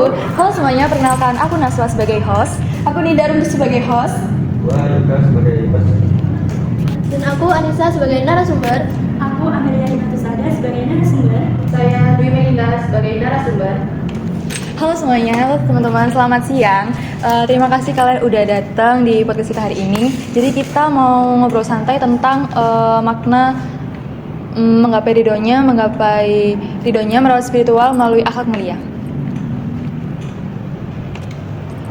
Halo semuanya, perkenalkan aku Naswa sebagai host. Aku Nidarum sebagai host. Gua Yoga sebagai host. Dan aku Anissa sebagai narasumber. Aku Amelia Inatusada sebagai narasumber. Saya Dwi Melinda sebagai narasumber. Halo semuanya, halo teman-teman, selamat siang. Terima kasih kalian udah datang di podcast kita hari ini. Jadi kita mau ngobrol santai tentang makna menggapai ridhonya merawat spiritual melalui akhlak mulia.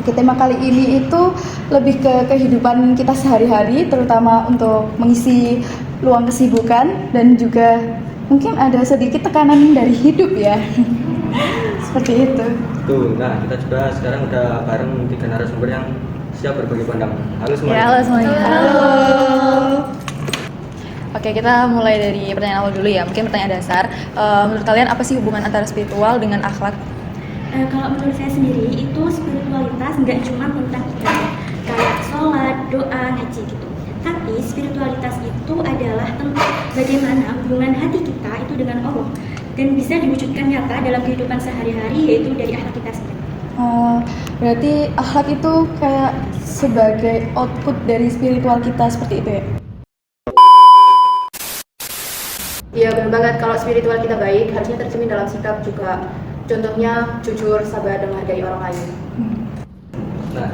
Oke, tema kali ini itu lebih ke kehidupan kita sehari-hari, terutama untuk mengisi luang kesibukan dan juga mungkin ada sedikit tekanan dari hidup ya. Seperti itu. Tuh, nah kita juga sekarang udah bareng 3 narasumber yang siap berbagi pandangan. Halo semuanya. Ya, halo semuanya. Halo. Oke, kita mulai dari pertanyaan awal dulu ya. Mungkin pertanyaan dasar. Menurut kalian apa sih hubungan antara spiritual dengan akhlak? Kalau menurut saya sendiri itu spiritualitas nggak cuma tentang ibadah kayak sholat, doa, ngaji gitu. Tapi spiritualitas itu adalah tentang bagaimana hubungan hati kita itu dengan Allah dan bisa diwujudkan nyata dalam kehidupan sehari-hari, yaitu dari akhlak kita sendiri. Berarti akhlak itu kayak sebagai output dari spiritual kita, seperti itu ya? Iya benar banget, kalau spiritual kita baik harusnya tercermin dalam sikap juga. Contohnya jujur, sabar, dan menghargai orang lain. Nah,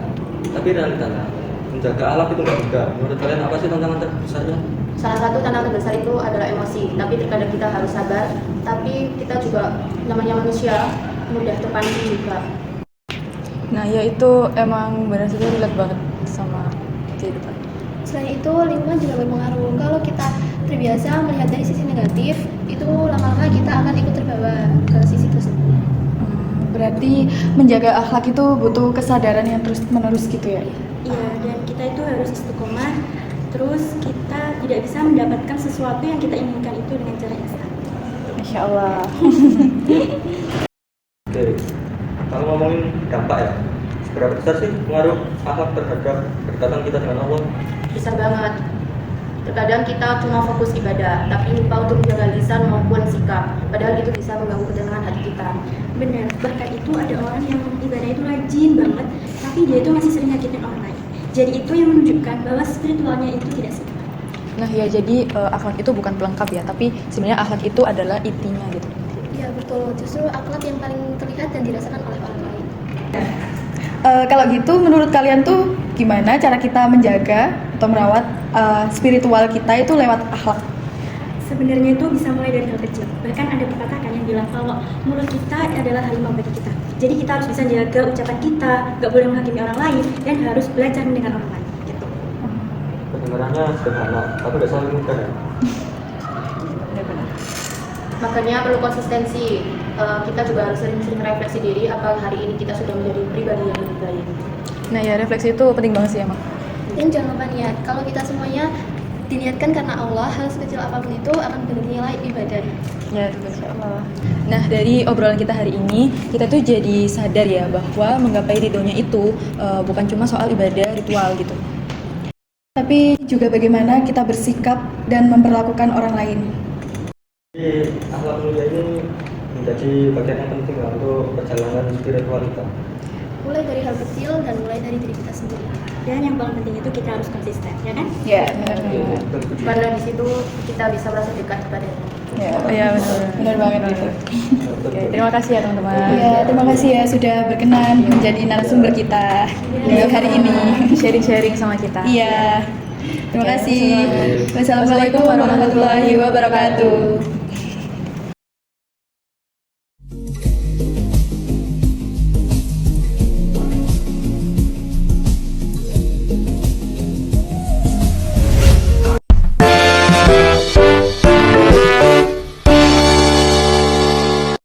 tapi realitanya menjaga akhlak itu nggak mudah. Menurut kalian apa sih tantangan terbesarnya? Salah satu tantangan terbesar itu adalah emosi, tapi terkadang kita harus sabar. Tapi kita juga namanya manusia, mudah terpancing juga. Nah, ya itu emang benar saja relate banget sama kita. Selain itu, lingkungan juga berpengaruh. Kalau kita terbiasa melihat dari sisi negatif, itu lama-lama kita akan ikut terbawa ke sisi tersebut. Berarti menjaga akhlak itu butuh kesadaran yang terus-menerus gitu ya? Iya, dan kita itu harus istiqomah. Terus kita tidak bisa mendapatkan sesuatu yang kita inginkan itu dengan cara instan. Masya Allah. Oke, kalau ngomongin dampak ya, seberapa besar sih pengaruh akhlak terhadap kedekatan kita dengan Allah? Besar banget. Terkadang kita cuma fokus ibadah, tapi lupa untuk menjaga lisan maupun sikap. Padahal itu bisa mengganggu ketenangan hati kita. Benar, bahkan itu ada orang yang ibadah itu rajin banget, tapi dia itu masih sering nyakitin orang lain. Jadi itu yang menunjukkan bahwa spiritualnya itu tidak seimbang. Nah, ya jadi akhlak itu bukan pelengkap ya, tapi sebenarnya akhlak itu adalah intinya gitu. Ya betul, justru akhlak yang paling terlihat dan dirasakan oleh orang lain. Kalau gitu menurut kalian tuh gimana cara kita menjaga atau merawat spiritual kita itu lewat akhlak? Sebenarnya itu bisa mulai dari hal kecil. Bahkan ada pepatah kan yang bilang kalau mulut kita adalah harimau bagi kita. Jadi kita harus bisa jaga ucapan kita, gak boleh menghakimi orang lain, dan harus belajar mendengar orang lain. Gitu. Kedengarannya sederhana, tapi nggak selalu mudah ya. Makanya perlu konsistensi. Kita juga harus sering-sering refleksi diri apakah hari ini kita sudah menjadi pribadi yang lebih baik. Nah, ya refleksi itu penting banget sih emang. Dan jangan lupa niat. Kalau kita semuanya diniatkan karena Allah, hal sekecil apapun itu akan bernilai ibadah. Ya, insya Allah. Nah, dari obrolan kita hari ini, kita tuh jadi sadar ya bahwa menggapai ridhonya itu bukan cuma soal ibadah ritual gitu. Tapi juga bagaimana kita bersikap dan memperlakukan orang lain. Jadi akhlak mulia ini menjadi bagian yang penting lah untuk perjalanan spiritual kita. Mulai dari hal kecil dan mulai dari diri kita sendiri. Dan yang paling penting itu kita harus konsisten, ya kan? Ya, Karena di situ kita bisa merasa dekat kepadanya. Iya, benar banget gitu. Oke, terima kasih ya teman-teman. Ya, terima kasih ya sudah berkenan menjadi narasumber kita di hari ini. Sharing-sharing sama kita. Iya. Terima Oke, kasih. Wassalamualaikum Wassalamualaikum warahmatullahi wabarakatuh.